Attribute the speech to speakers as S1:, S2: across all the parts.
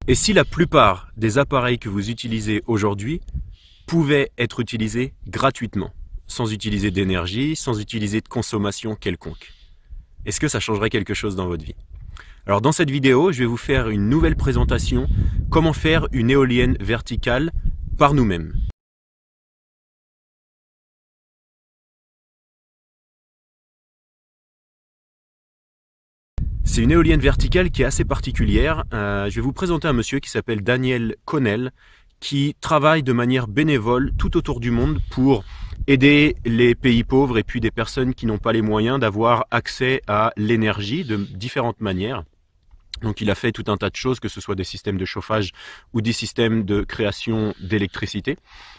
S1: Et si la plupart des appareils que vous utilisez aujourd'hui pouvaient être utilisés gratuitement, sans utiliser d'énergie, sans utiliser de consommation quelconque, est-ce que ça changerait quelque chose dans votre vie? Alors dans cette vidéo, je vais vous faire une nouvelle présentation, comment faire une éolienne verticale par nous-mêmes. C'est une éolienne verticale qui est assez particulière. Je vais vous présenter un monsieur qui s'appelle Daniel Connell, qui travaille de manière bénévole tout autour du monde pour aider les pays pauvres et puis des personnes qui n'ont pas les moyens d'avoir accès à l'énergie de différentes manières. Donc il a fait tout un tas de choses, que ce soit des systèmes de chauffage ou des systèmes de création d'électricité.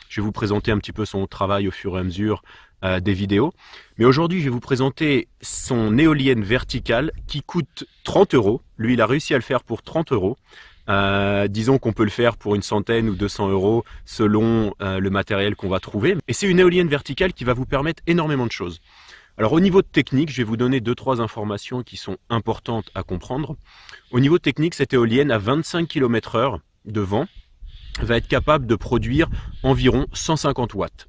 S1: Je vais vous présenter un petit peu son travail au fur et à mesure des vidéos. Mais aujourd'hui, je vais vous présenter son éolienne verticale qui coûte 30 €. Lui, il a réussi à le faire pour 30 €. Disons qu'on peut le faire pour une centaine ou 200 € selon le matériel qu'on va trouver. Et c'est une éolienne verticale qui va vous permettre énormément de choses. Alors au niveau de technique, je vais vous donner 2-3 informations qui sont importantes à comprendre. Au niveau technique, cette éolienne à 25 km/h de vent va être capable de produire environ 150 watts.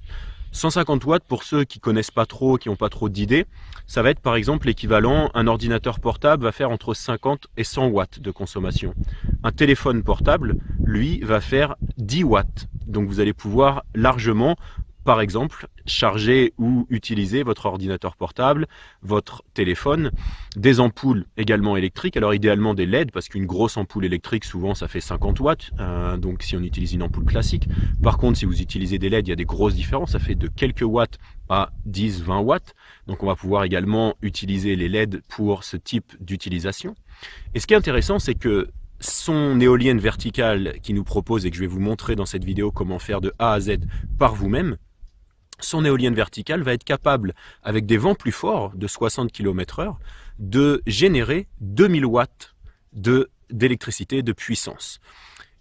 S1: 150 watts, pour ceux qui connaissent pas trop, qui n'ont pas trop d'idées, ça va être par exemple l'équivalent, un ordinateur portable va faire entre 50 et 100 watts de consommation. Un téléphone portable, lui, va faire 10 watts. Donc vous allez pouvoir largement, par exemple, charger ou utiliser votre ordinateur portable, votre téléphone, des ampoules également électriques, alors idéalement des LED, parce qu'une grosse ampoule électrique, souvent ça fait 50 watts, donc si on utilise une ampoule classique. Par contre, si vous utilisez des LED, il y a des grosses différences, ça fait de quelques watts à 10-20 watts, donc on va pouvoir également utiliser les LED pour ce type d'utilisation. Et ce qui est intéressant, c'est que son éolienne verticale qui nous propose, et que je vais vous montrer dans cette vidéo comment faire de A à Z par vous-même, son éolienne verticale va être capable, avec des vents plus forts de 60 km/h, de générer 2000 watts d'électricité, de puissance.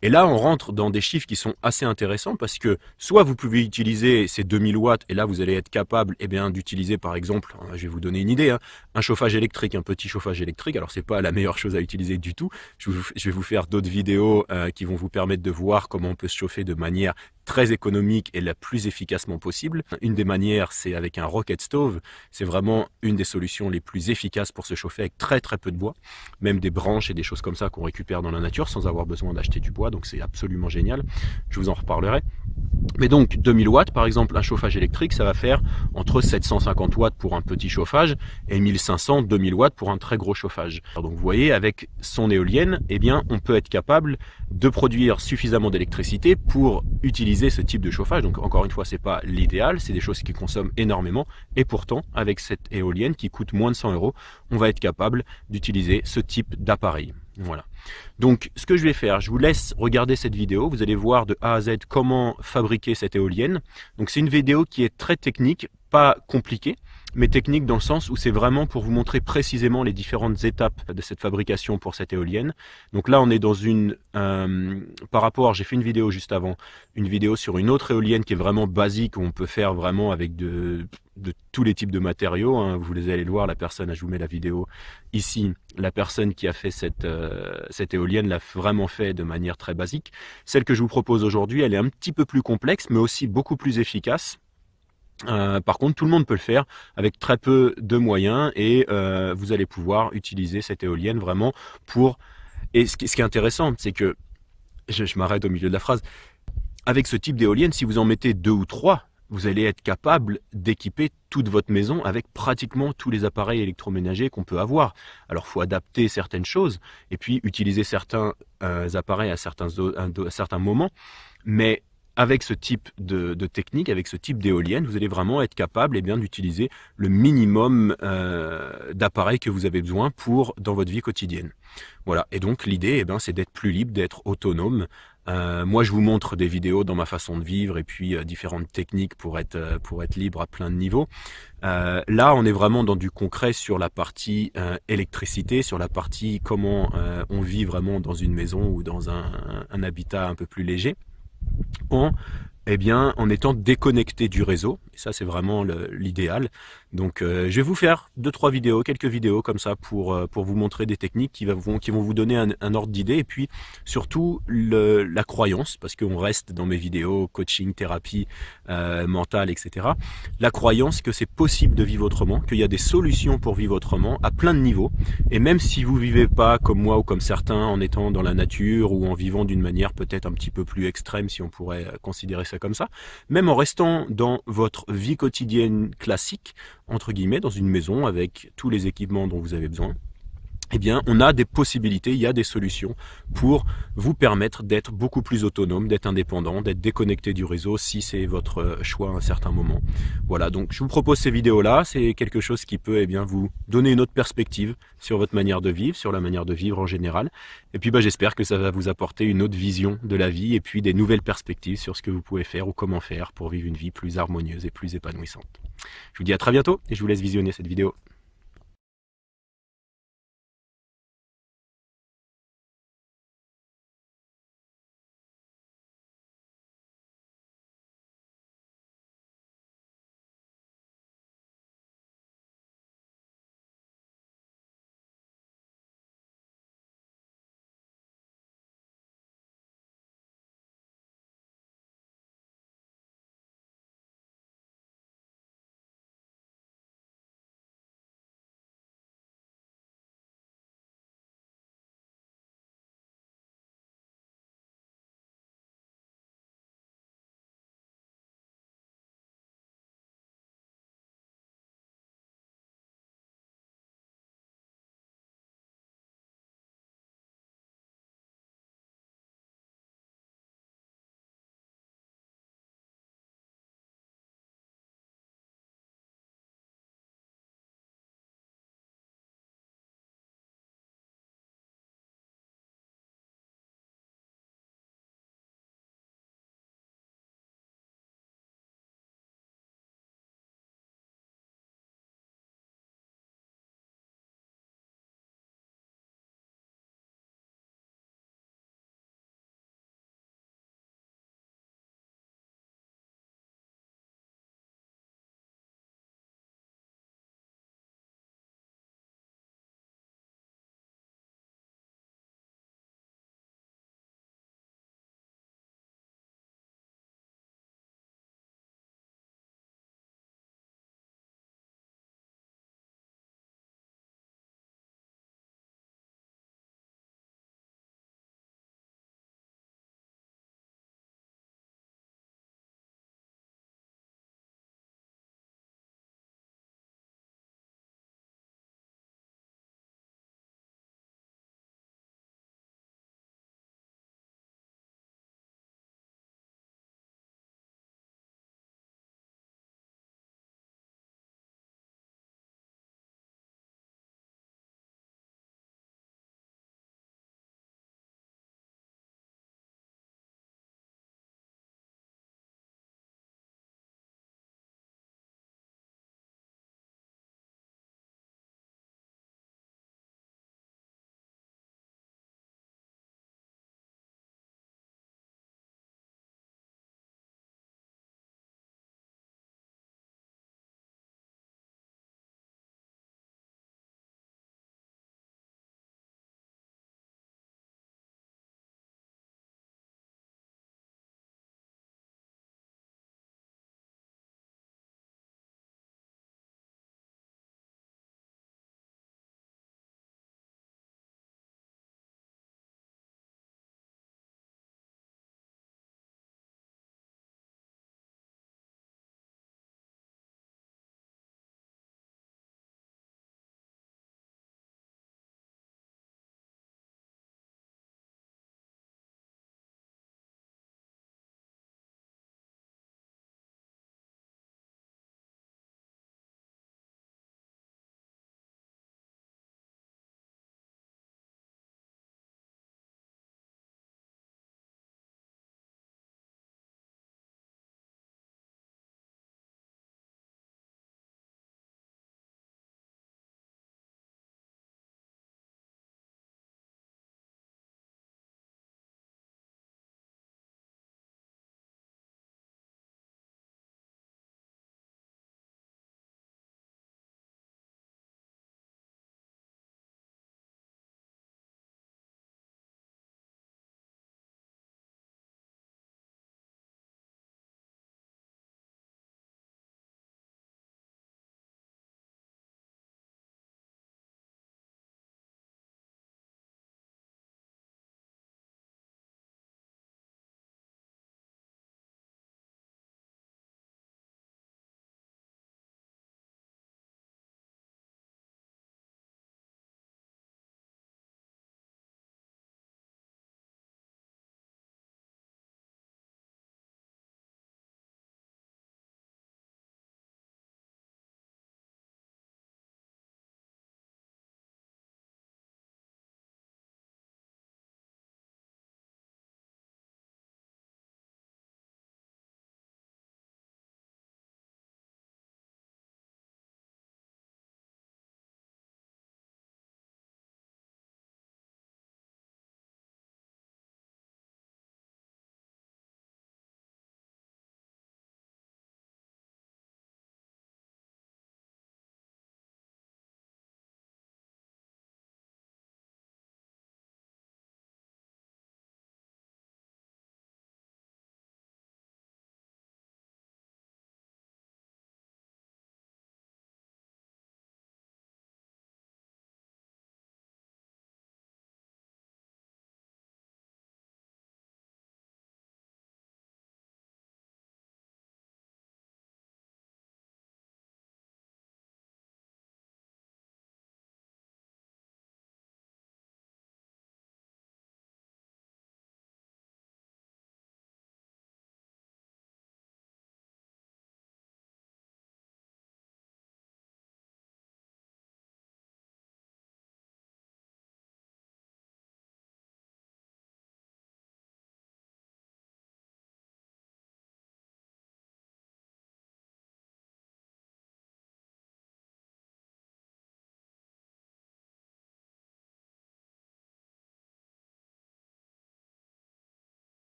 S1: Et là, on rentre dans des chiffres qui sont assez intéressants parce que soit vous pouvez utiliser ces 2000 watts et là, vous allez être capable d'utiliser par exemple, je vais vous donner une idée, un chauffage électrique, un petit chauffage électrique. Alors, c'est pas la meilleure chose à utiliser du tout. Je vais vous faire d'autres vidéos qui vont vous permettre de voir comment on peut se chauffer de manière très économique et la plus efficacement possible. Une des manières, c'est avec un rocket stove. C'est vraiment une des solutions les plus efficaces pour se chauffer avec très peu de bois. Même des branches et des choses comme ça qu'on récupère dans la nature sans avoir besoin d'acheter du bois. Donc c'est absolument génial. Je vous en reparlerai. Mais donc 2000 watts, par exemple, un chauffage électrique, ça va faire entre 750 watts pour un petit chauffage et 1500-2000 watts pour un très gros chauffage. Alors donc vous voyez, avec son éolienne, on peut être capable de produire suffisamment d'électricité pour utiliser ce type de chauffage. Donc encore une fois, c'est pas l'idéal, c'est des choses qui consomment énormément. Et pourtant, avec cette éolienne qui coûte moins de 100 €, on va être capable d'utiliser ce type d'appareil. Voilà. Donc, ce que je vais faire, je vous laisse regarder cette vidéo. Vous allez voir de A à Z comment fabriquer cette éolienne. Donc, c'est une vidéo qui est très technique, pas compliquée, mais technique dans le sens où c'est vraiment pour vous montrer précisément les différentes étapes de cette fabrication pour cette éolienne. Donc là, on est dans une... par rapport, j'ai fait une vidéo juste avant, une vidéo sur une autre éolienne qui est vraiment basique, où on peut faire vraiment avec de tous les types de matériaux. Vous allez le voir, la personne, je vous mets la vidéo ici, la personne qui a fait cette éolienne l'a vraiment fait de manière très basique. Celle que je vous propose aujourd'hui, elle est un petit peu plus complexe, mais aussi beaucoup plus efficace. Par contre, tout le monde peut le faire avec très peu de moyens et vous allez pouvoir utiliser cette éolienne vraiment pour... Et ce qui est intéressant, c'est que, je m'arrête au milieu de la phrase, avec ce type d'éolienne, si vous en mettez 2 ou 3, vous allez être capable d'équiper toute votre maison avec pratiquement tous les appareils électroménagers qu'on peut avoir. Alors, il faut adapter certaines choses et puis utiliser certains appareils à certains moments, mais avec ce type de technique, avec ce type d'éolienne, vous allez vraiment être capable d'utiliser le minimum d'appareils que vous avez besoin dans votre vie quotidienne. Voilà, et donc l'idée, c'est d'être plus libre, d'être autonome. Moi, je vous montre des vidéos dans ma façon de vivre et puis différentes techniques pour être libre à plein de niveaux. Là, on est vraiment dans du concret sur la partie électricité, sur la partie comment on vit vraiment dans une maison ou dans un habitat un peu plus léger. En étant déconnecté du réseau. Et ça, c'est vraiment l'idéal. Donc je vais vous faire quelques vidéos comme ça pour vous montrer des techniques qui vont vous donner un ordre d'idée, et puis surtout la croyance, parce qu'on reste dans mes vidéos coaching, thérapie mentale, etc. La croyance que c'est possible de vivre autrement, qu'il y a des solutions pour vivre autrement à plein de niveaux, et même si vous vivez pas comme moi ou comme certains en étant dans la nature ou en vivant d'une manière peut-être un petit peu plus extrême, si on pourrait considérer ça comme ça, même en restant dans votre vie quotidienne classique, entre guillemets, dans une maison avec tous les équipements dont vous avez besoin, eh bien, on a des possibilités, il y a des solutions pour vous permettre d'être beaucoup plus autonome, d'être indépendant, d'être déconnecté du réseau si c'est votre choix à un certain moment. Voilà, donc je vous propose ces vidéos-là, c'est quelque chose qui peut vous donner une autre perspective sur votre manière de vivre, sur la manière de vivre en général. Et puis j'espère que ça va vous apporter une autre vision de la vie et puis des nouvelles perspectives sur ce que vous pouvez faire ou comment faire pour vivre une vie plus harmonieuse et plus épanouissante. Je vous dis à très bientôt et je vous laisse visionner cette vidéo.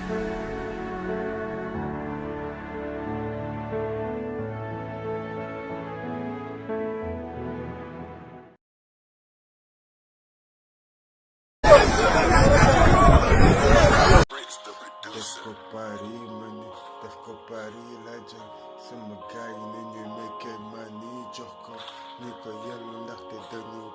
S2: def ko Paris mani def ko Paris la jël sama gaay yi ne ñuy mekkee mani jox ko ñi ko yell ndaxte dañu